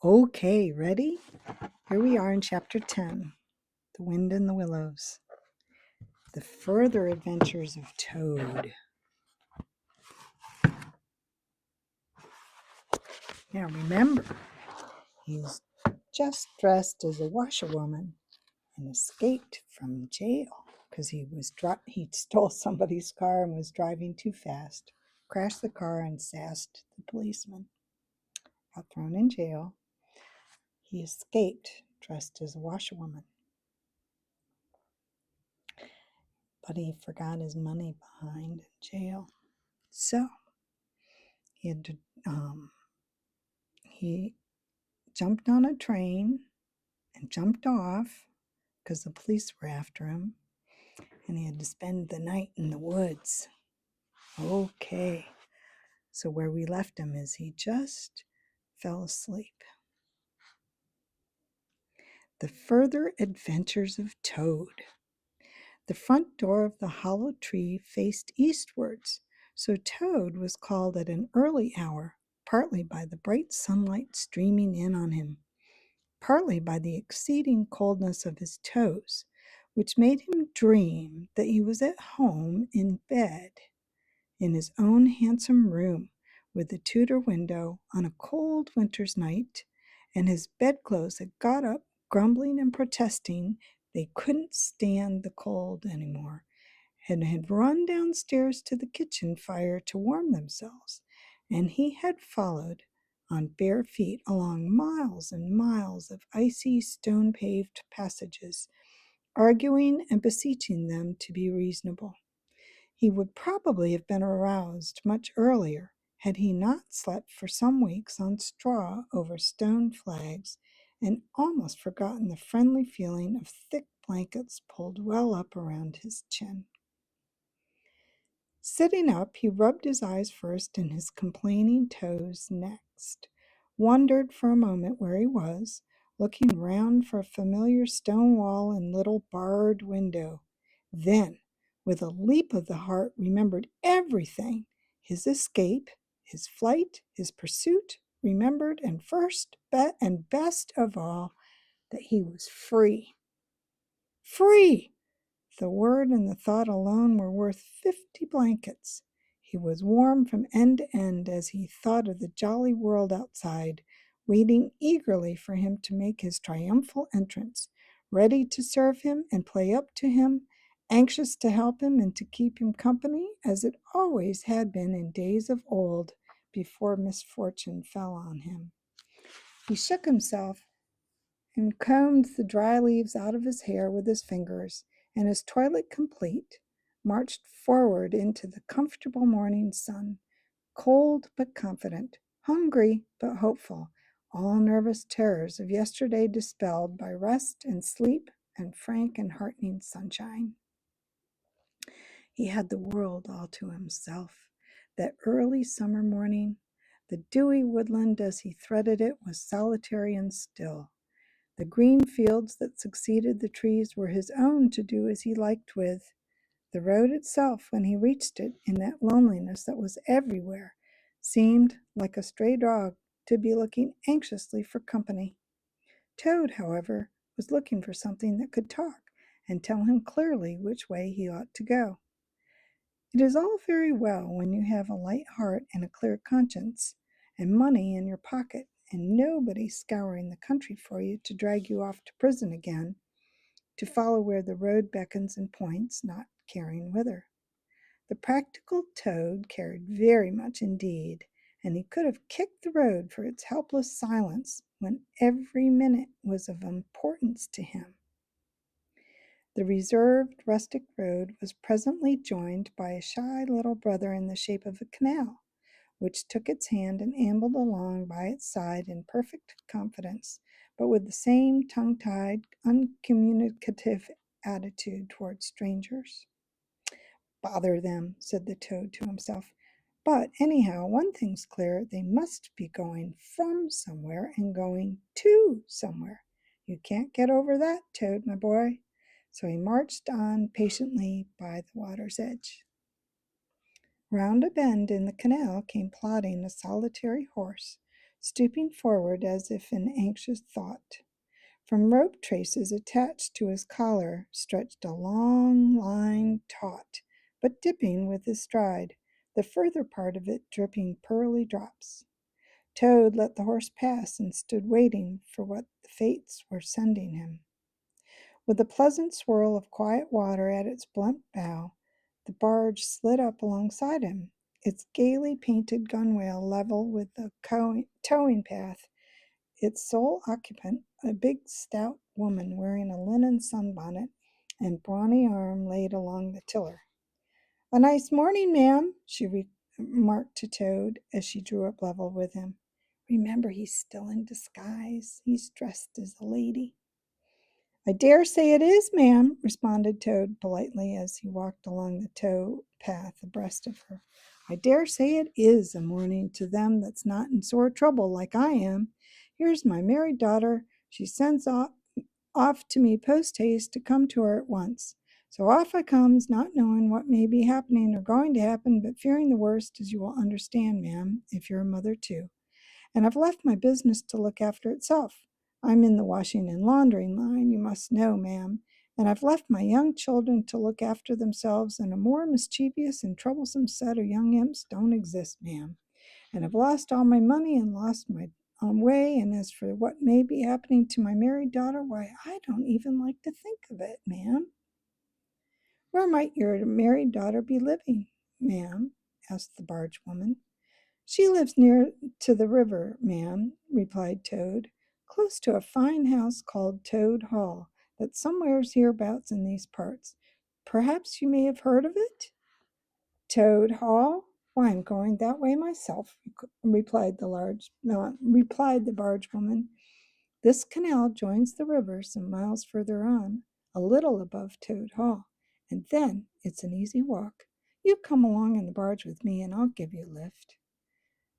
Okay, ready? Here we are in chapter 10, The Wind in the Willows. The Further Adventures of Toad. Now remember, he's just dressed as a washerwoman and escaped from jail because he stole somebody's car and was driving too fast, crashed the car and sassed the policeman. Got thrown in jail. He escaped dressed as a washerwoman. But he forgot his money behind in jail. So he jumped on a train and jumped off because the police were after him, and he had to spend the night in the woods. Okay, so where we left him is he just fell asleep. The Further Adventures of Toad. The front door of the hollow tree faced eastwards, so Toad was called at an early hour, partly by the bright sunlight streaming in on him, partly by the exceeding coldness of his toes, which made him dream that he was at home in bed, in his own handsome room, with the Tudor window on a cold winter's night, and his bedclothes had got up, grumbling and protesting they couldn't stand the cold any more, and had run downstairs to the kitchen fire to warm themselves, and he had followed on bare feet along miles and miles of icy stone-paved passages, arguing and beseeching them to be reasonable. He would probably have been aroused much earlier had he not slept for some weeks on straw over stone flags and almost forgotten the friendly feeling of thick blankets pulled well up around his chin. Sitting up, he rubbed his eyes first and his complaining toes next, wondered for a moment where he was, looking round for a familiar stone wall and little barred window. Then, with a leap of the heart, remembered everything, his escape, his flight, his pursuit, remembered, and first and best of all, that he was free. Free! The word and the thought alone were worth 50 blankets. He was warm from end to end as he thought of the jolly world outside, waiting eagerly for him to make his triumphal entrance, ready to serve him and play up to him, anxious to help him and to keep him company, as it always had been in days of old before misfortune fell on him. He shook himself and combed the dry leaves out of his hair with his fingers, and his toilet complete, marched forward into the comfortable morning sun, cold but confident, hungry but hopeful, all nervous terrors of yesterday dispelled by rest and sleep and frank and heartening sunshine. He had the world all to himself. That early summer morning, the dewy woodland as he threaded it was solitary and still. The green fields that succeeded the trees were his own to do as he liked with. The road itself, when he reached it in that loneliness that was everywhere, seemed, like a stray dog, to be looking anxiously for company. Toad, however, was looking for something that could talk and tell him clearly which way he ought to go. It is all very well when you have a light heart and a clear conscience, and money in your pocket, and nobody scouring the country for you to drag you off to prison again, to follow where the road beckons and points, not caring whither. The practical Toad cared very much indeed, and he could have kicked the road for its helpless silence when every minute was of importance to him. The reserved rustic road was presently joined by a shy little brother in the shape of a canal, which took its hand and ambled along by its side in perfect confidence, but with the same tongue-tied, uncommunicative attitude toward strangers. "Bother them," said the Toad to himself. "But anyhow, one thing's clear, they must be going from somewhere and going to somewhere. You can't get over that, Toad, my boy." So he marched on patiently by the water's edge. Round a bend in the canal came plodding a solitary horse, stooping forward as if in anxious thought. From rope traces attached to his collar stretched a long line taut, but dipping with his stride, the further part of it dripping pearly drops. Toad let the horse pass and stood waiting for what the fates were sending him. With a pleasant swirl of quiet water at its blunt bow, the barge slid up alongside him, its gaily painted gunwale level with the towing path, its sole occupant, a big stout woman wearing a linen sunbonnet and brawny arm laid along the tiller. "A nice morning, ma'am," she remarked to Toad as she drew up level with him. "Remember, he's still in disguise. He's dressed as a lady." "I dare say it is, ma'am," responded Toad politely as he walked along the tow path abreast of her. "I dare say it is a morning to them that's not in sore trouble like I am. Here's my married daughter. She sends off to me post haste to come to her at once. So off I comes, not knowing what may be happening or going to happen, but fearing the worst, as you will understand, ma'am, if you're a mother too. And I've left my business to look after itself. I'm in the washing and laundering line, you must know, ma'am, and I've left my young children to look after themselves, and a more mischievous and troublesome set of young imps don't exist, ma'am. And I've lost all my money and lost my own way, and as for what may be happening to my married daughter, why, I don't even like to think of it, ma'am." "Where might your married daughter be living, ma'am?" asked the barge woman. "She lives near to the river, ma'am," replied Toad, "close to a fine house called Toad Hall, that's somewheres hereabouts in these parts. Perhaps you may have heard of it?" "Toad Hall? Why, I'm going that way myself," replied the barge woman. "This canal joins the river some miles further on, a little above Toad Hall, and then it's an easy walk. You come along in the barge with me, and I'll give you a lift."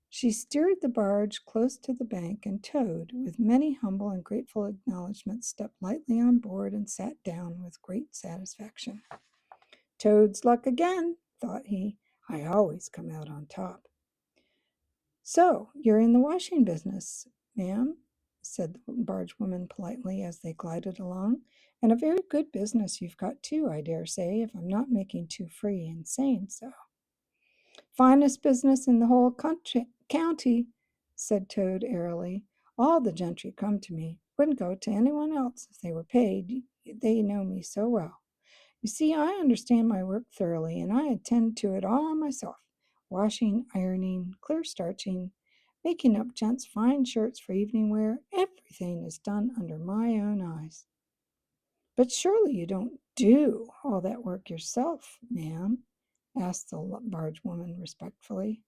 She steered the barge close to the bank, and Toad, with many humble and grateful acknowledgments, stepped lightly on board and sat down with great satisfaction. "Toad's luck again," thought he. "I always come out on top." "So you're in the washing business, ma'am?" said the barge woman politely as they glided along. "And a very good business you've got too, I dare say, if I'm not making too free in saying so." "Finest business in the whole county," said Toad airily. "All the gentry come to me. Wouldn't go to anyone else if they were paid. They know me so well. You see, I understand my work thoroughly, and I attend to it all myself. Washing, ironing, clear starching, making up gents' fine shirts for evening wear, everything is done under my own eyes." "But surely you don't do all that work yourself, ma'am?" asked the barge woman respectfully.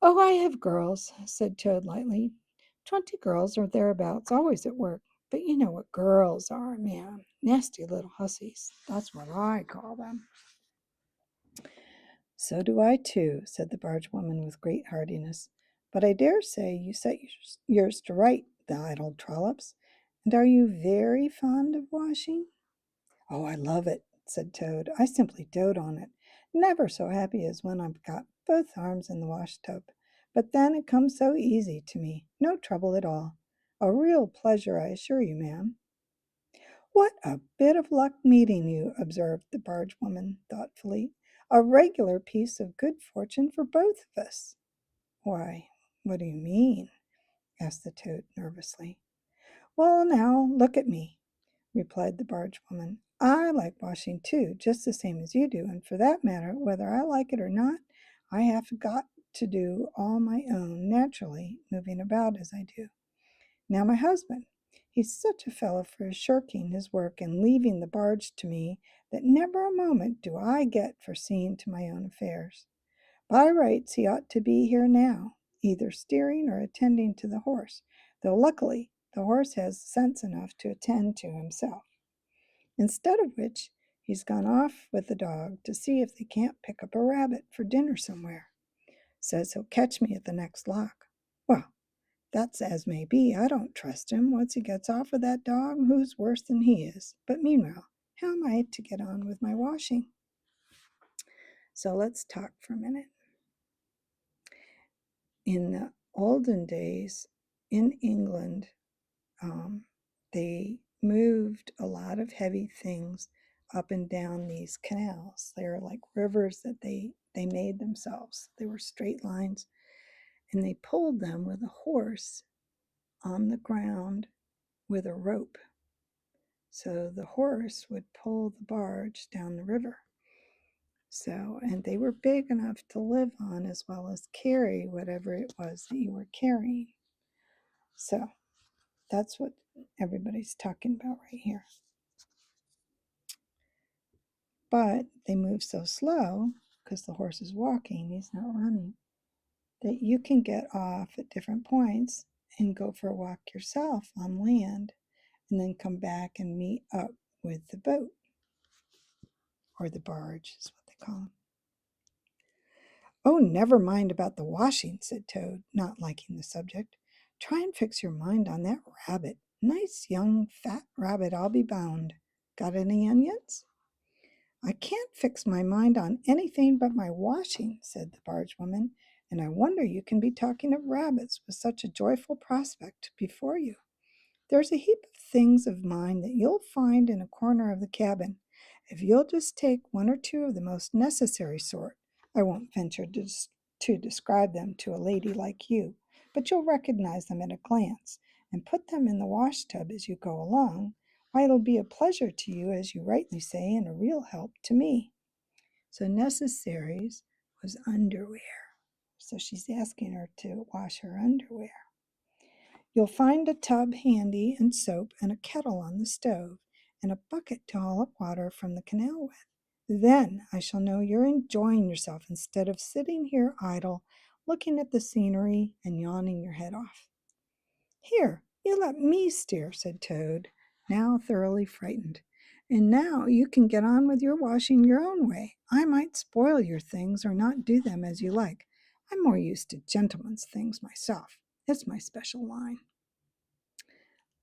"Oh, I have girls," said Toad lightly. 20 girls or thereabouts, always at work. But you know what girls are, ma'am. Nasty little hussies. That's what I call them." "So do I too," said the barge woman with great heartiness. "But I dare say you set yours to right, the idle trollops. And are you very fond of washing?" "Oh, I love it," said Toad. "I simply dote on it. Never so happy as when I've got both arms in the wash tub. But then it comes so easy to me. No trouble at all. A real pleasure, I assure you, ma'am." "What a bit of luck meeting you," observed the barge woman thoughtfully. "A regular piece of good fortune for both of us." "Why, what do you mean?" asked the Toad nervously. "Well, now, look at me," replied the barge woman. "I like washing too, just the same as you do, and for that matter, whether I like it or not, I have got to do all my own, naturally, moving about as I do. Now my husband, he's such a fellow for shirking his work and leaving the barge to me that never a moment do I get for seeing to my own affairs. By rights he ought to be here now, either steering or attending to the horse, though luckily the horse has sense enough to attend to himself. Instead of which, he's gone off with the dog to see if they can't pick up a rabbit for dinner somewhere. Says he'll catch me at the next lock. Well, that's as may be. I don't trust him. Once he gets off with that dog, who's worse than he is? But meanwhile, how am I to get on with my washing?" So let's talk for a minute. In the olden days, in England, they moved a lot of heavy things up and down these canals. They were like rivers that they made themselves. They were straight lines, and they pulled them with a horse on the ground with a rope. So the horse would pull the barge down the river. So, and they were big enough to live on as well as carry whatever it was that you were carrying. So that's what everybody's talking about right here. But they move so slow because the horse is walking, he's not running, that you can get off at different points and go for a walk yourself on land and then come back and meet up with the boat, or the barge is what they call them. Oh, never mind about the washing, said Toad, not liking the subject. Try and fix your mind on that rabbit. Nice young fat rabbit, I'll be bound. Got any onions? I can't fix my mind on anything but my washing, said the barge woman, and I wonder you can be talking of rabbits with such a joyful prospect before you. There's a heap of things of mine that you'll find in a corner of the cabin. If you'll just take one or two of the most necessary sort, I won't venture to describe them to a lady like you, but you'll recognize them at a glance, and put them in the wash tub as you go along, why it'll be a pleasure to you, as you rightly say, and a real help to me. So necessaries was underwear. So she's asking her to wash her underwear. You'll find a tub handy and soap and a kettle on the stove and a bucket to haul up water from the canal with. Then I shall know you're enjoying yourself instead of sitting here idle, looking at the scenery and yawning your head off. Here, you let me steer, said Toad, now thoroughly frightened. And now you can get on with your washing your own way. I might spoil your things or not do them as you like. I'm more used to gentlemen's things myself. It's my special line.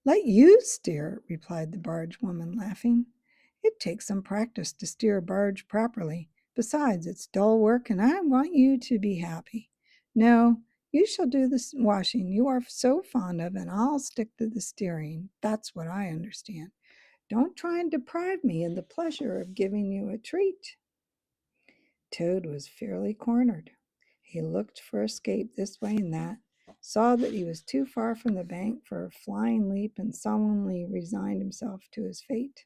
Let you steer, replied the barge woman, laughing. It takes some practice to steer a barge properly. Besides, it's dull work, and I want you to be happy. No, you shall do the washing you are so fond of, and I'll stick to the steering. That's what I understand. Don't try and deprive me of the pleasure of giving you a treat. Toad was fairly cornered. He looked for escape this way and that, saw that he was too far from the bank for a flying leap, and sullenly resigned himself to his fate.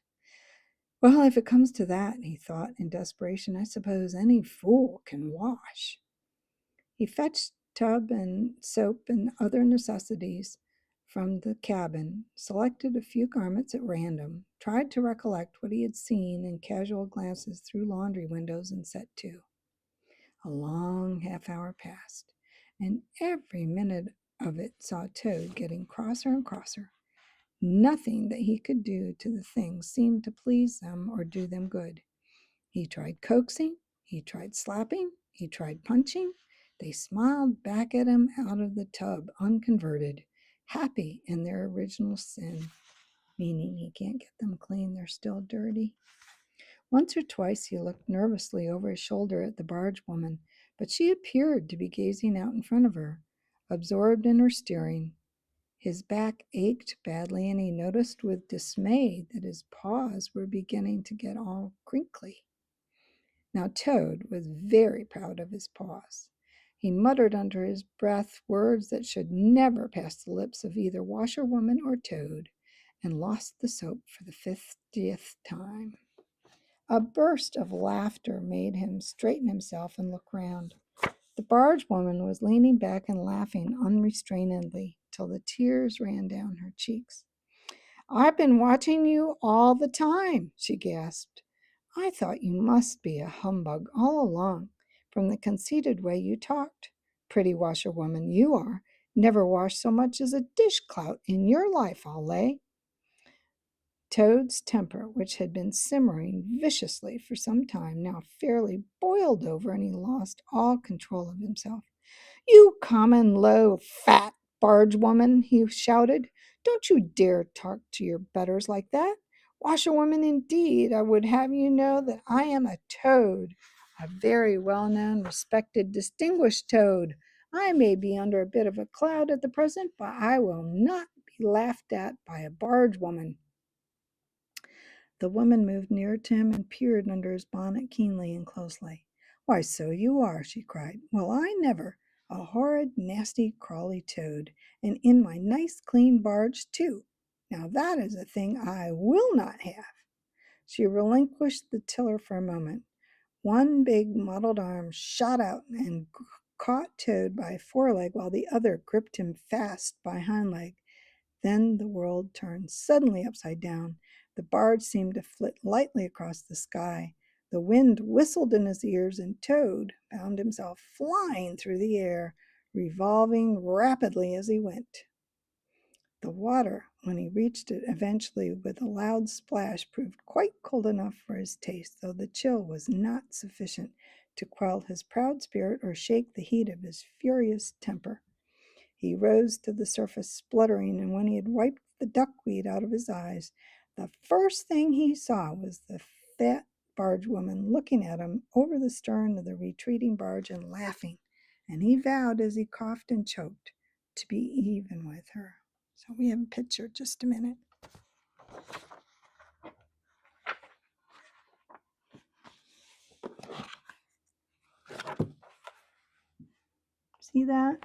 Well, if it comes to that, he thought in desperation, I suppose any fool can wash. He fetched tub and soap and other necessities from the cabin, selected a few garments at random, tried to recollect what he had seen in casual glances through laundry windows, and set to. A long half-hour passed, and every minute of it saw Toad getting crosser and crosser. Nothing that he could do to the things seemed to please them or do them good. He tried coaxing, he tried slapping, he tried punching. They smiled back at him out of the tub, unconverted, happy in their original sin, meaning he can't get them clean, they're still dirty. Once or twice he looked nervously over his shoulder at the barge woman, but she appeared to be gazing out in front of her, absorbed in her steering. His back ached badly, and he noticed with dismay that his paws were beginning to get all crinkly. Now Toad was very proud of his paws. He muttered under his breath words that should never pass the lips of either washerwoman or Toad, and lost the soap for the 50th time. A burst of laughter made him straighten himself and look round. The barge woman was leaning back and laughing unrestrainedly till the tears ran down her cheeks. I've been watching you all the time, she gasped. I thought you must be a humbug all along, from the conceited way you talked. Pretty washerwoman you are. Never washed so much as a dishclout in your life, I'll lay. Toad's temper, which had been simmering viciously for some time, now fairly boiled over, and he lost all control of himself. You common, low, fat barge woman, he shouted. Don't you dare talk to your betters like that. Washerwoman, indeed, I would have you know that I am a toad, a very well-known, respected, distinguished toad. I may be under a bit of a cloud at the present, but I will not be laughed at by a barge woman." The woman moved nearer to him and peered under his bonnet keenly and closely. "Why, so you are," she cried. "Well, I never! A horrid, nasty, crawly toad, and in my nice, clean barge, too! Now that is a thing I will not have." She relinquished the tiller for a moment. One big mottled arm shot out and caught Toad by a foreleg, while the other gripped him fast by hind leg. Then the world turned suddenly upside down. The barge seemed to flit lightly across the sky. The wind whistled in his ears, and Toad found himself flying through the air, revolving rapidly as he went. The water, when he reached it eventually with a loud splash, proved quite cold enough for his taste, though the chill was not sufficient to quell his proud spirit or shake the heat of his furious temper. He rose to the surface spluttering, and when he had wiped the duckweed out of his eyes, the first thing he saw was the fat barge woman looking at him over the stern of the retreating barge and laughing, and he vowed as he coughed and choked to be even with her. So we have a picture, just a minute. See that?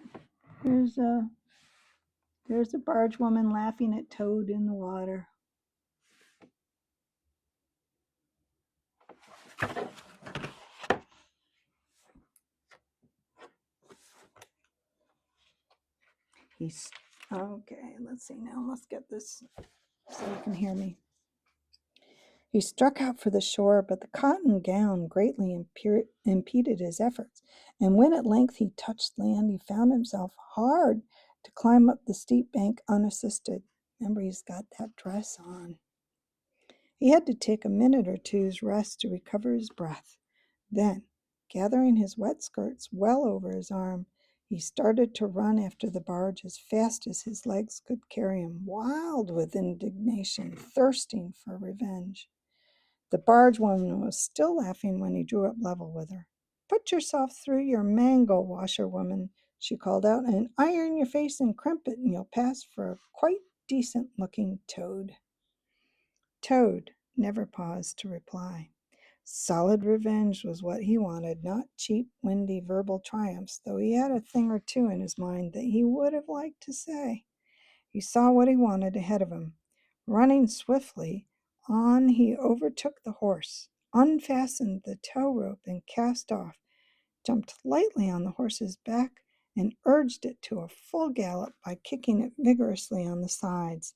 There's a barge woman laughing at Toad in the water. He's okay. Let's see now. Let's get this so you can hear me. He struck out for the shore, but the cotton gown greatly impeded his efforts, and when at length he touched land, he found himself hard to climb up the steep bank unassisted. Remember, he's got that dress on. He had to take a minute or two's rest to recover his breath. Then, gathering his wet skirts well over his arm, he started to run after the barge as fast as his legs could carry him, wild with indignation, thirsting for revenge. The barge woman was still laughing when he drew up level with her. "Put yourself through your mango, washerwoman," she called out, "and iron your face and crimp it, and you'll pass for a quite decent-looking toad." Toad never paused to reply. Solid revenge was what he wanted, not cheap, windy verbal triumphs, though he had a thing or two in his mind that he would have liked to say. He saw what he wanted ahead of him. Running swiftly on, he overtook the horse, unfastened the tow rope, and cast off, jumped lightly on the horse's back, and urged it to a full gallop by kicking it vigorously on the sides.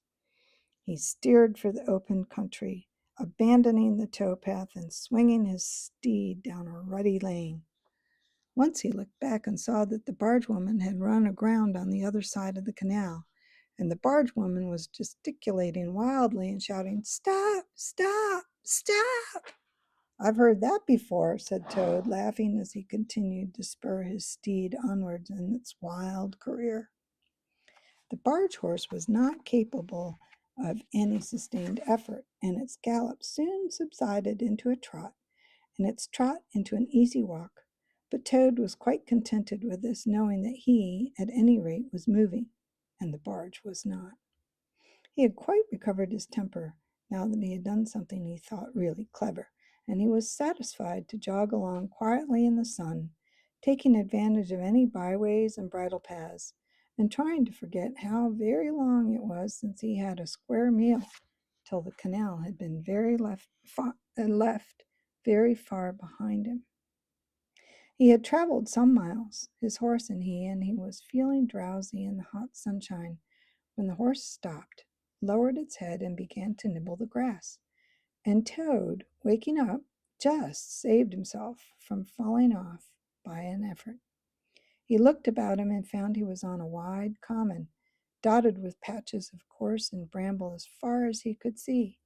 He steered for the open country, abandoning the towpath and swinging his steed down a rutty lane. Once he looked back and saw that the barge woman had run aground on the other side of the canal, and the barge woman was gesticulating wildly and shouting, "Stop! Stop! Stop!" "I've heard that before," said Toad, laughing as he continued to spur his steed onwards in its wild career. The barge horse was not capable of any sustained effort, and its gallop soon subsided into a trot, and its trot into an easy walk. But Toad was quite contented with this, knowing that he, at any rate, was moving, and the barge was not. He had quite recovered his temper, now that he had done something he thought really clever, and he was satisfied to jog along quietly in the sun, taking advantage of any byways and bridle paths, and trying to forget how very long it was since he had a square meal, till the canal had been left very far behind him. He had traveled some miles, his horse and he was feeling drowsy in the hot sunshine, when the horse stopped, lowered its head, and began to nibble the grass. And Toad, waking up, just saved himself from falling off by an effort. He looked about him and found he was on a wide common, dotted with patches of gorse and bramble as far as he could see.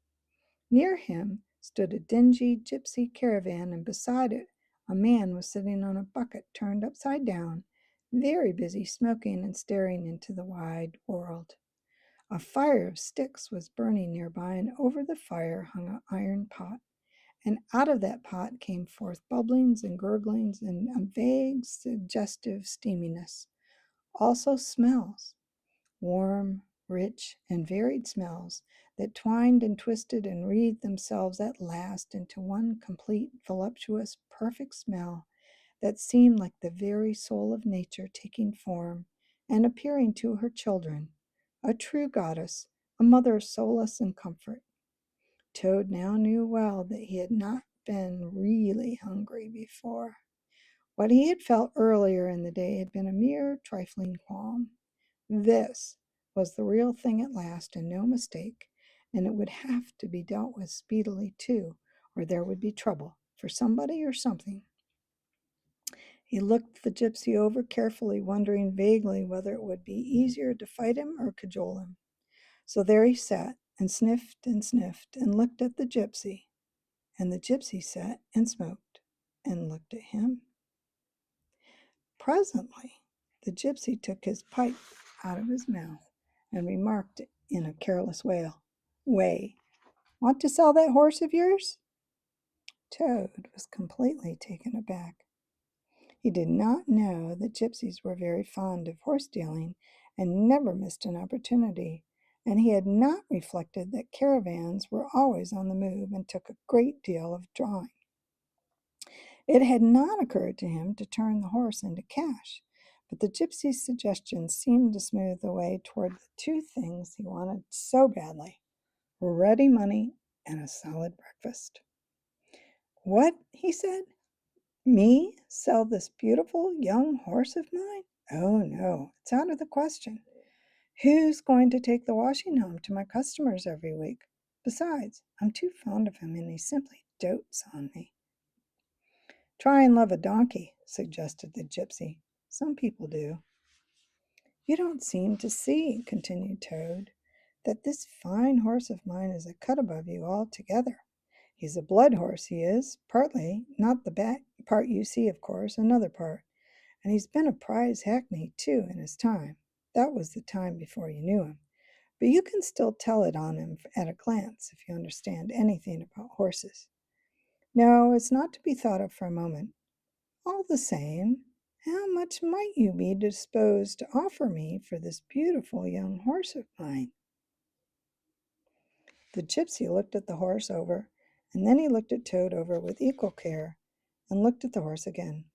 Near him stood a dingy gypsy caravan, and beside it a man was sitting on a bucket turned upside down, very busy smoking and staring into the wide world. A fire of sticks was burning nearby, and over the fire hung an iron pot, and out of that pot came forth bubblings and gurglings and a vague, suggestive steaminess. Also smells, warm, rich, and varied smells that twined and twisted and wreathed themselves at last into one complete, voluptuous, perfect smell that seemed like the very soul of nature taking form and appearing to her children, a true goddess, a mother of solace and comfort. Toad now knew well that he had not been really hungry before. What he had felt earlier in the day had been a mere trifling qualm. This was the real thing at last, and no mistake, and it would have to be dealt with speedily, too, or there would be trouble for somebody or something. He looked the gypsy over carefully, wondering vaguely whether it would be easier to fight him or cajole him. So there he sat and sniffed and looked at the gypsy, and the gypsy sat and smoked and looked at him. Presently, the gypsy took his pipe out of his mouth and remarked in a careless way, "Want to sell that horse of yours?" Toad was completely taken aback. He did not know that gypsies were very fond of horse dealing and never missed an opportunity, and he had not reflected that caravans were always on the move and took a great deal of drawing. It had not occurred to him to turn the horse into cash, but the gypsy's suggestion seemed to smooth the way toward the two things he wanted so badly: ready money and a solid breakfast. "What?" he said. "Me sell this beautiful young horse of mine? Oh, no, it's out of the question. Who's going to take the washing home to my customers every week? Besides, I'm too fond of him and he simply dotes on me." "Try and love a donkey," suggested the gypsy. "Some people do." "You don't seem to see," continued Toad, "that this fine horse of mine is a cut above you altogether. He's a blood horse, he is, partly, not the back part you see, of course, another part. And he's been a prize hackney, too, in his time. That was the time before you knew him. But you can still tell it on him at a glance if you understand anything about horses. No, it's not to be thought of for a moment. All the same, how much might you be disposed to offer me for this beautiful young horse of mine?" The gypsy looked at the horse over, and then he looked at Toad over with equal care, and looked at the horse again.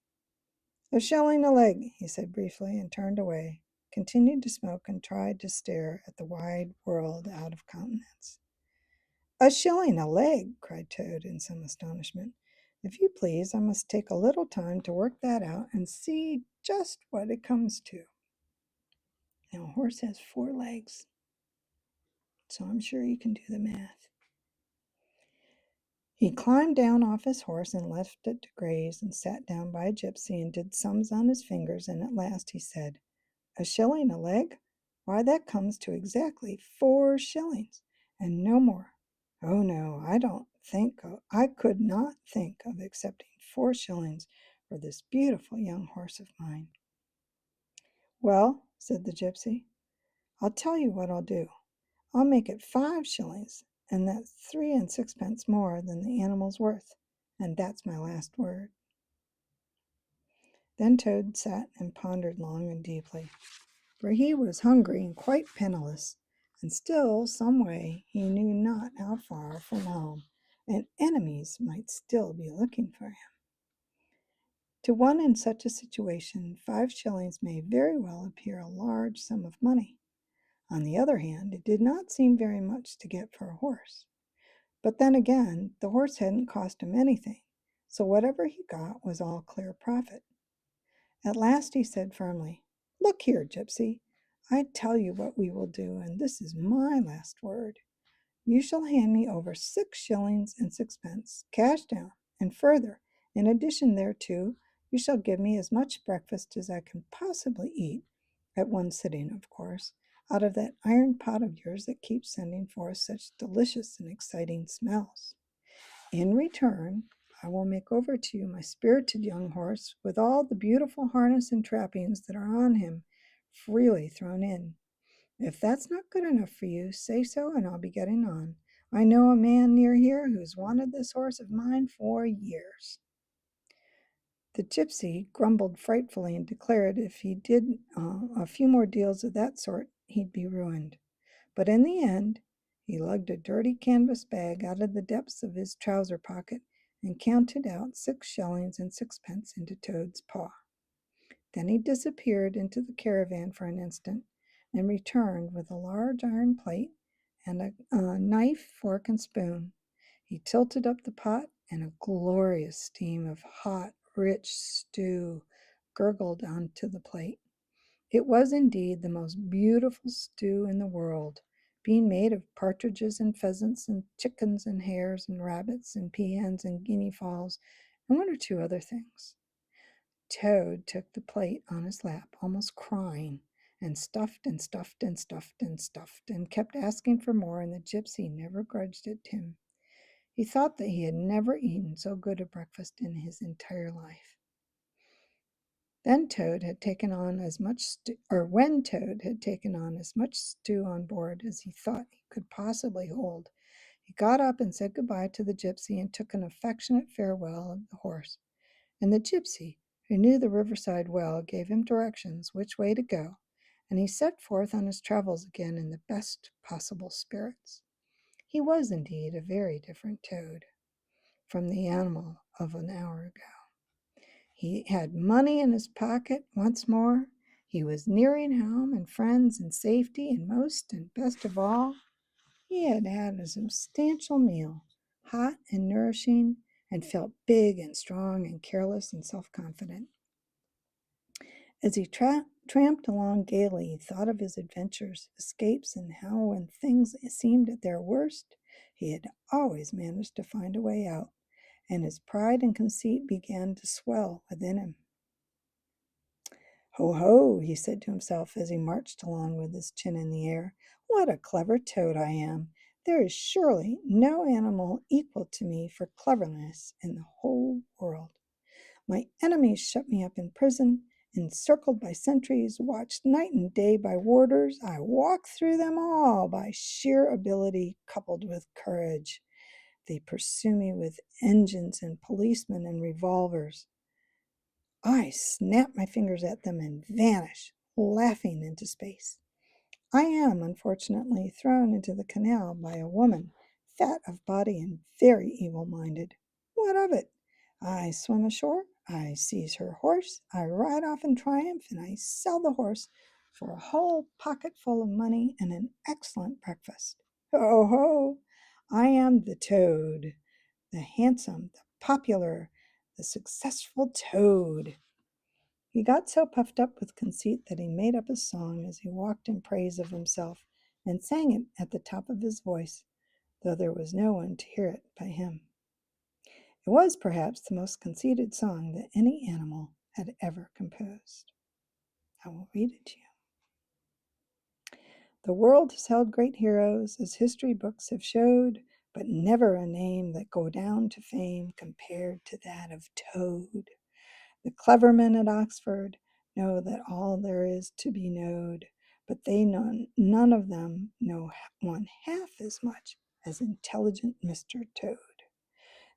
"A shilling a leg," he said briefly, and turned away, continued to smoke, and tried to stare at the wide world out of countenance. "A shilling a leg!" cried Toad in some astonishment. "If you please, I must take a little time to work that out and see just what it comes to. Now, a horse has 4 legs, so I'm sure you can do the math." He climbed down off his horse and left it to graze, and sat down by a gypsy and did sums on his fingers, and at last he said, "A shilling a leg? Why, that comes to exactly 4 shillings, and no more. Oh, no, I could not think of accepting 4 shillings for this beautiful young horse of mine." "Well," said the gypsy, "I'll tell you what I'll do. I'll make it 5 shillings, and that's 3 and 6pence more than the animal's worth, and that's my last word." Then Toad sat and pondered long and deeply, for he was hungry and quite penniless, and still, some way, he knew not how far from home, and enemies might still be looking for him. To one in such a situation, 5 shillings may very well appear a large sum of money. On the other hand, it did not seem very much to get for a horse. But then again, the horse hadn't cost him anything, so whatever he got was all clear profit. At last he said firmly, "Look here, gypsy, I tell you what we will do, and this is my last word. You shall hand me over 6 shillings and 6pence, cash down, and further, in addition thereto, you shall give me as much breakfast as I can possibly eat, at one sitting, of course, out of that iron pot of yours that keeps sending forth such delicious and exciting smells. In return, I will make over to you my spirited young horse, with all the beautiful harness and trappings that are on him freely thrown in. If that's not good enough for you, say so, and I'll be getting on. I know a man near here who's wanted this horse of mine for years." The gypsy grumbled frightfully and declared if he did a few more deals of that sort, he'd be ruined. But in the end, he lugged a dirty canvas bag out of the depths of his trouser pocket and counted out 6 shillings and sixpence into Toad's paw. Then he disappeared into the caravan for an instant and returned with a large iron plate and a knife, fork, and spoon. He tilted up the pot, and a glorious steam of hot, rich stew gurgled onto the plate. It was indeed the most beautiful stew in the world, being made of partridges and pheasants and chickens and hares and rabbits and peahens and guinea fowls and 1 or 2 other things. Toad took the plate on his lap, almost crying, and stuffed and stuffed and stuffed and stuffed, and kept asking for more, and the gypsy never grudged it him. He thought that he had never eaten so good a breakfast in his entire life. Then Toad had taken on as much when Toad had taken on as much stew on board as he thought he could possibly hold, he got up and said goodbye to the gypsy and took an affectionate farewell of the horse. And the gypsy, who knew the riverside well, gave him directions which way to go, and he set forth on his travels again in the best possible spirits. He was indeed a very different Toad from the animal of an hour ago. He had money in his pocket once more. He was nearing home and friends and safety, and most and best of all, he had had a substantial meal, hot and nourishing, and felt big and strong and careless and self-confident. As he tramped along gaily, he thought of his adventures, escapes, and how when things seemed at their worst, he had always managed to find a way out, and his pride and conceit began to swell within him. "Ho, ho," he said to himself as he marched along with his chin in the air. "What a clever Toad I am! There is surely no animal equal to me for cleverness in the whole world. My enemies shut me up in prison, encircled by sentries, watched night and day by warders. I walk through them all by sheer ability coupled with courage. They pursue me with engines and policemen and revolvers. I snap my fingers at them and vanish, laughing into space. I am, unfortunately, thrown into the canal by a woman, fat of body and very evil-minded. What of it? I swim ashore, I seize her horse, I ride off in triumph, and I sell the horse for a whole pocket full of money and an excellent breakfast. Ho, ho! I am the Toad, the handsome, the popular, the successful Toad." He got so puffed up with conceit that he made up a song as he walked in praise of himself, and sang it at the top of his voice, though there was no one to hear it but him. It was perhaps the most conceited song that any animal had ever composed. I will read it to you. "The world has held great heroes, as history books have showed, but never a name that go down to fame compared to that of Toad. The clever men at Oxford know that all there is to be knowed, but they none of them know 1/2 as much as intelligent Mr. Toad.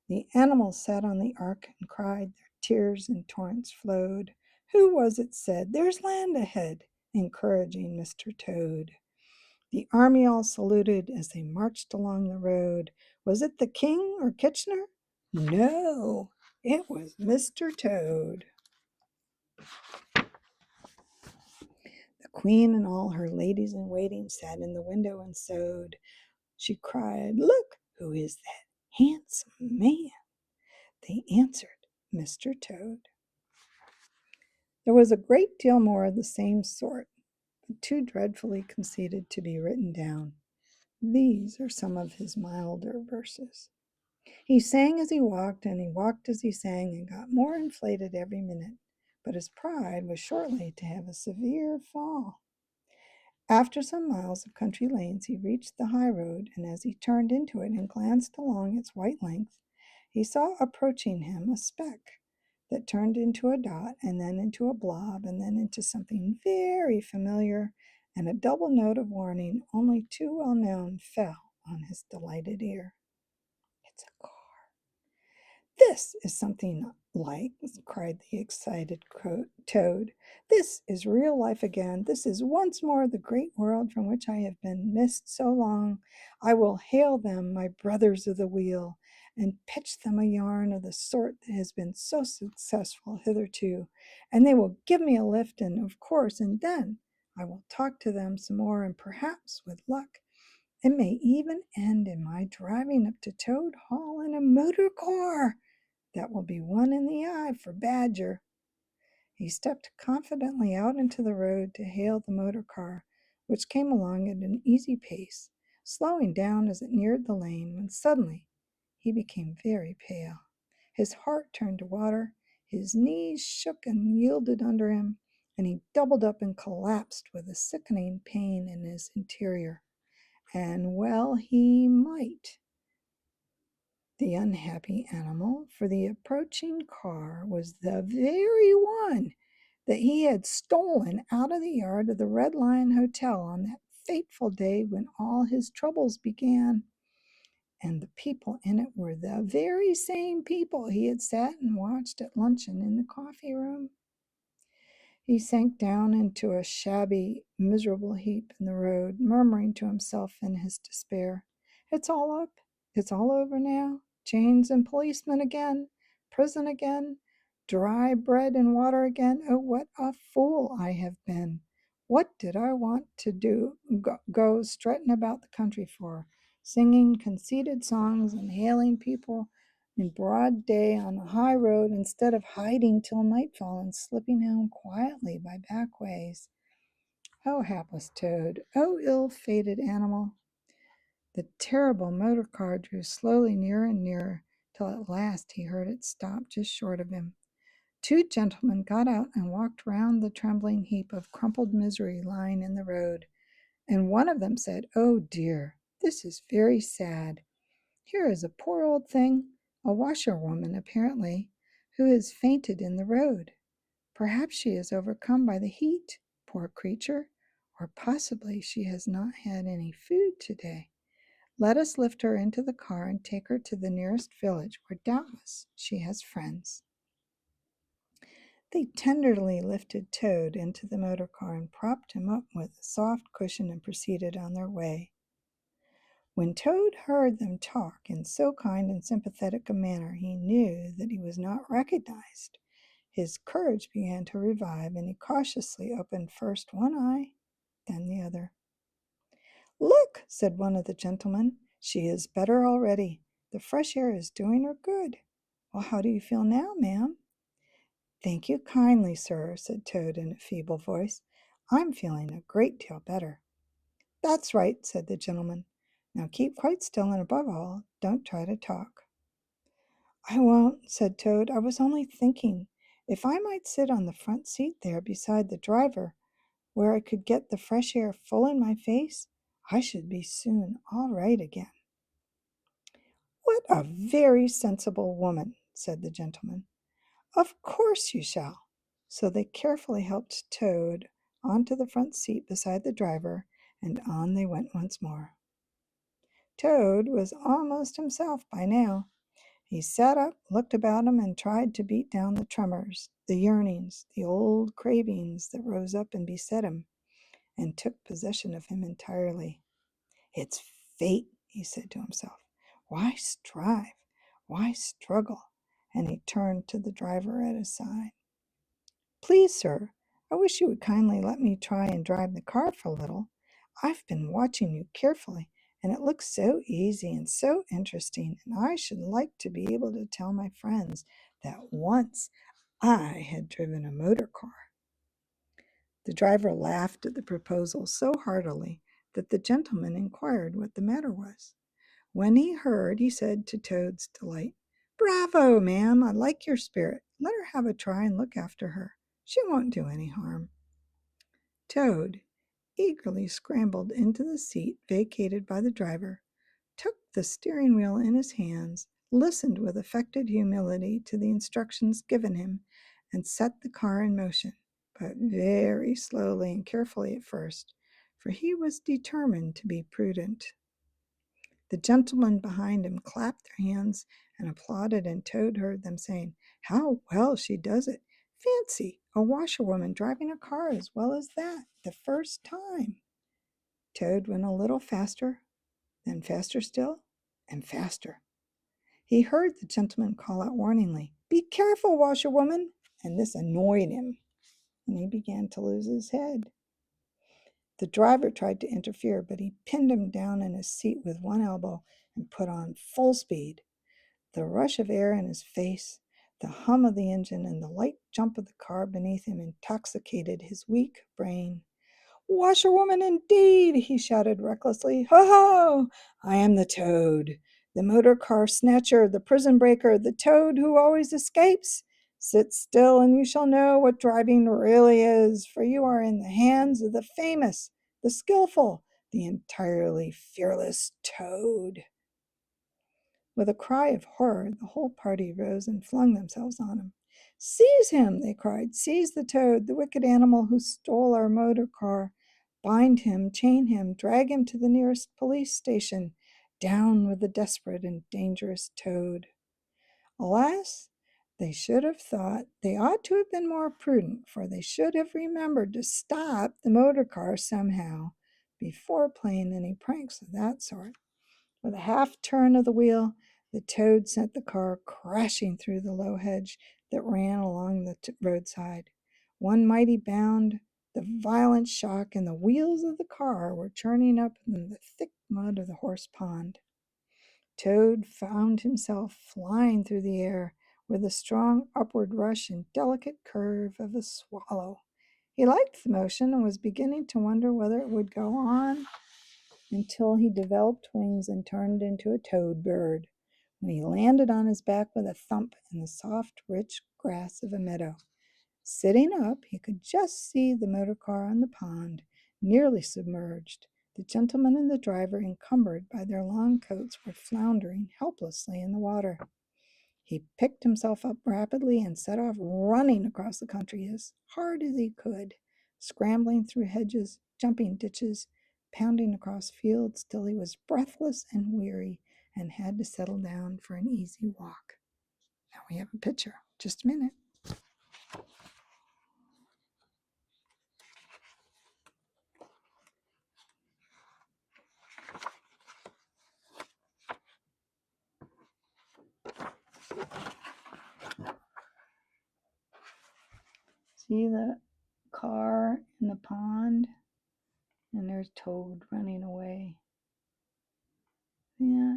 The animals sat on the ark and cried, their tears in torrents flowed. Who was it said, 'There's land ahead,' encouraging Mr. Toad? The army all saluted as they marched along the road. Was it the king or Kitchener? No, it was Mr. Toad. The queen and all her ladies in waiting sat in the window and sewed. She cried, 'Look, who is that handsome man?' They answered, 'Mr. Toad.' There was a great deal more of the same sort, but too dreadfully conceited to be written down. These are some of his milder verses. He sang as he walked, and he walked as he sang, and got more inflated every minute, but his pride was shortly to have a severe fall. After some miles of country lanes, he reached the high road, and as he turned into it and glanced along its white length, he saw approaching him a speck that turned into a dot, and then into a blob, and then into something very familiar, and a double note of warning, only too well known, fell on his delighted ear. It's a car. This is something like, cried the excited Toad. This is real life again. This is once more the great world from which I have been missed so long. I will hail them, my brothers of the wheel, and pitch them a yarn of the sort that has been so successful hitherto, and they will give me a lift, and of course, and then I will talk to them some more, and perhaps, with luck, it may even end in my driving up to Toad Hall in a motor car. That will be one in the eye for Badger. He stepped confidently out into the road to hail the motor car, which came along at an easy pace, slowing down as it neared the lane, when suddenly he became very pale. His heart turned to water, his knees shook and yielded under him, and he doubled up and collapsed with a sickening pain in his interior. And well he might, the unhappy animal, for the approaching car was the very one that he had stolen out of the yard of the Red Lion Hotel on that fateful day when all his troubles began. And the people in it were the very same people he had sat and watched at luncheon in the coffee room. He sank down into a shabby, miserable heap in the road, murmuring to himself in his despair, "It's all up. It's all over now. Chains and policemen again. Prison again. Dry bread and water again. Oh, what a fool I have been. What did I want to go strutting about the country for, singing conceited songs and hailing people in broad day on a high road instead of hiding till nightfall and slipping home quietly by back ways? Oh, hapless Toad! Oh, ill-fated animal!" The terrible motor car drew slowly nearer and nearer, till at last he heard it stop just short of him. Two gentlemen got out and walked round the trembling heap of crumpled misery lying in the road, and one of them said, "Oh dear, this is very sad. Here is a poor old thing, a washerwoman apparently, who has fainted in the road. Perhaps she is overcome by the heat, poor creature, or possibly she has not had any food today. Let us lift her into the car and take her to the nearest village, where doubtless she has friends." They tenderly lifted Toad into the motor car and propped him up with a soft cushion and proceeded on their way. When Toad heard them talk in so kind and sympathetic a manner, he knew that he was not recognized. His courage began to revive, and he cautiously opened first one eye, then the other. "Look," said one of the gentlemen, "she is better already. The fresh air is doing her good. Well, how do you feel now, ma'am?" "Thank you kindly, sir," said Toad in a feeble voice. "I'm feeling a great deal better." "That's right," said the gentleman. "Now keep quite still, and above all, don't try to talk." "I won't," said Toad. "I was only thinking, if I might sit on the front seat there beside the driver, where I could get the fresh air full in my face, I should be soon all right again." "What a very sensible woman," said the gentleman. "Of course you shall." So they carefully helped Toad onto the front seat beside the driver, and on they went once more. Toad was almost himself by now. He sat up, looked about him, and tried to beat down the tremors, the yearnings, the old cravings that rose up and beset him, and took possession of him entirely. "It's fate," he said to himself. "Why strive? Why struggle?" And he turned to the driver at his side. "Please, sir, I wish you would kindly let me try and drive the car for a little. I've been watching you carefully, and it looks so easy and so interesting, and I should like to be able to tell my friends that once I had driven a motor car." The driver laughed at the proposal so heartily that the gentleman inquired what the matter was. When he heard, he said to Toad's delight, "Bravo, ma'am! I like your spirit. Let her have a try and look after her. She won't do any harm." Toad eagerly scrambled into the seat vacated by the driver, took the steering wheel in his hands, listened with affected humility to the instructions given him, and set the car in motion, but very slowly and carefully at first, for he was determined to be prudent. The gentlemen behind him clapped their hands and applauded, and Toad heard them saying, "How well she does it! Fancy a washerwoman driving a car as well as that, the first time!" Toad went a little faster, then faster still, and faster. He heard the gentleman call out warningly, "Be careful, washerwoman!" and this annoyed him, and he began to lose his head. The driver tried to interfere, but he pinned him down in his seat with one elbow and put on full speed. The rush of air in his face, the hum of the engine, and the light jump of the car beneath him intoxicated his weak brain. "Washerwoman, indeed!" he shouted recklessly. "Ho, ho! I am the Toad, the motor car snatcher, the prison breaker, the Toad who always escapes. Sit still, and you shall know what driving really is, for you are in the hands of the famous, the skillful, the entirely fearless Toad." With a cry of horror, the whole party rose and flung themselves on him. "Seize him!" they cried. "Seize the Toad, the wicked animal who stole our motor car. Bind him, chain him, drag him to the nearest police station. Down with the desperate and dangerous Toad." Alas, they should have thought they ought to have been more prudent, for they should have remembered to stop the motor car somehow before playing any pranks of that sort. With a half turn of the wheel, the Toad sent the car crashing through the low hedge that ran along the roadside. One mighty bound, the violent shock, and the wheels of the car were churning up in the thick mud of the horse pond. Toad found himself flying through the air with a strong upward rush and delicate curve of a swallow. He liked the motion and was beginning to wonder whether it would go on until he developed wings and turned into a toad bird, when he landed on his back with a thump in the soft, rich grass of a meadow. Sitting up, he could just see the motor car on the pond, nearly submerged. The gentleman and the driver, encumbered by their long coats, were floundering helplessly in the water. He picked himself up rapidly and set off running across the country as hard as he could, scrambling through hedges, jumping ditches, pounding across fields till he was breathless and weary and had to settle down for an easy walk. Now we have a picture. Just a minute. See the car in the pond? And there's Toad running away. Yeah.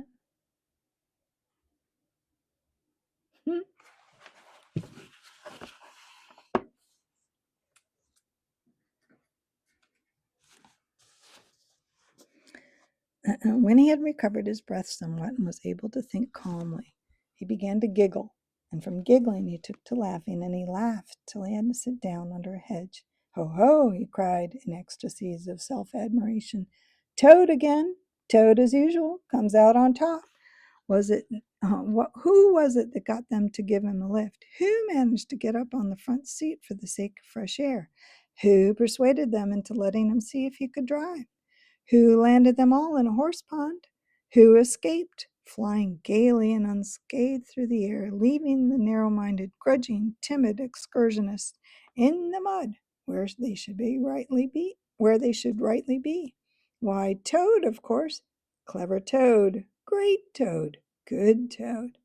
When he had recovered his breath somewhat and was able to think calmly, he began to giggle, and from giggling he took to laughing, and he laughed till he had to sit down under a hedge. "Ho, ho!" he cried in ecstasies of self-admiration. "Toad again! Toad as usual, comes out on top. Who was it that got them to give him a lift? Who managed to get up on the front seat for the sake of fresh air? Who persuaded them into letting him see if he could drive? Who landed them all in a horse pond? Who escaped, flying gaily and unscathed through the air, leaving the narrow-minded, grudging, timid excursionists in the mud where they should rightly be? Why, Toad, of course. Clever Toad, great Toad, good Toad."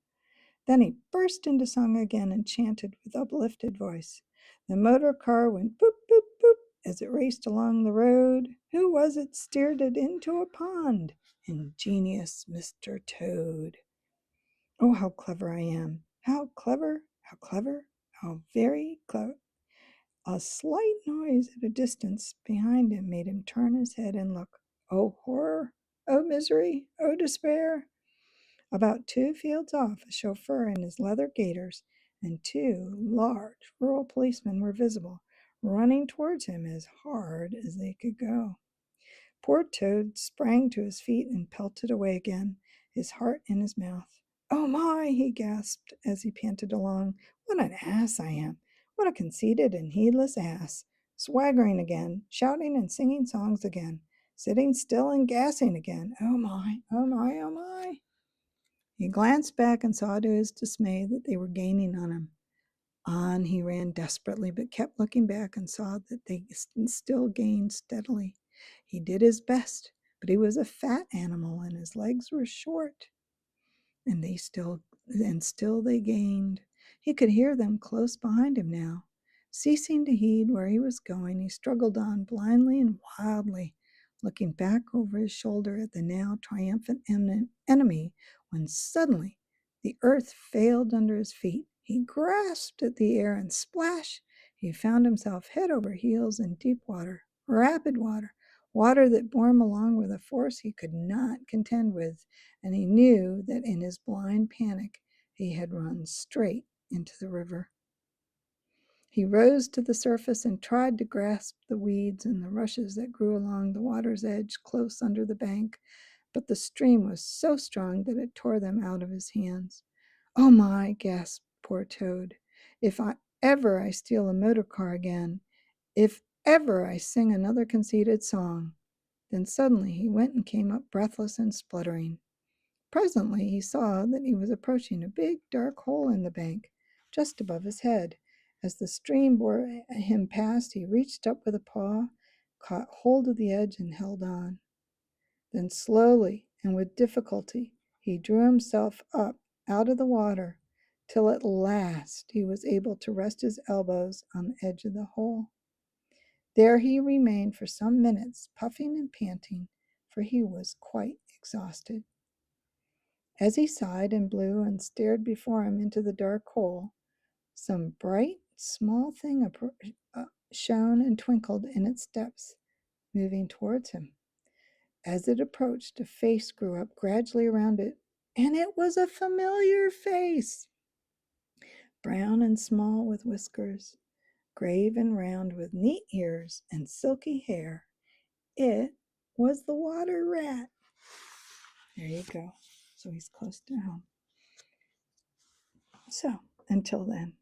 Then he burst into song again and chanted with uplifted voice. The motor car went boop, boop, boop as it raced along the road. Who was it steered it into a pond? Ingenious Mr. Toad. "Oh, how clever I am! How clever! How clever! How very clever!" A slight noise at a distance behind him made him turn his head and look. Oh, horror! Oh, misery! Oh, despair! About 2 fields off, a chauffeur in his leather gaiters and 2 large rural policemen were visible, running towards him as hard as they could go. Poor Toad sprang to his feet and pelted away again, his heart in his mouth. "Oh my!" he gasped as he panted along. "What an ass I am! What a conceited and heedless ass! Swaggering again, shouting and singing songs again. sitting still and gasping again. Oh my, oh my, oh my. He glanced back and saw to his dismay that they were gaining on him. On he ran desperately, but kept looking back and saw that they still gained steadily. He did his best, but he was a fat animal and his legs were short. And still they gained. He could hear them close behind him now. Ceasing to heed where he was going, he struggled on blindly and wildly, looking back over his shoulder at the now triumphant enemy, when suddenly the earth failed under his feet. He grasped at the air and splash! He found himself head over heels in deep water, rapid water, water that bore him along with a force he could not contend with, and he knew that in his blind panic he had run straight into the river. He rose to the surface and tried to grasp the weeds and the rushes that grew along the water's edge close under the bank, but the stream was so strong that it tore them out of his hands. Oh my, gasped poor Toad. If ever I steal a motor car again, if ever I sing another conceited song. Then suddenly he went and came up breathless and spluttering. Presently he saw that he was approaching a big dark hole in the bank, just above his head. As the stream bore him past, he reached up with a paw, caught hold of the edge, and held on. Then slowly and with difficulty he drew himself up out of the water, till at last he was able to rest his elbows on the edge of the hole. There he remained for some minutes, puffing and panting, for he was quite exhausted. As he sighed and blew and stared before him into the dark hole, some bright, small thing shone and twinkled in its depths, moving towards him. As it approached, a face grew up gradually around it, and it was a familiar face, brown and small with whiskers, grave and round with neat ears and silky hair. It was the water rat. There you go. So he's close to home. So until then.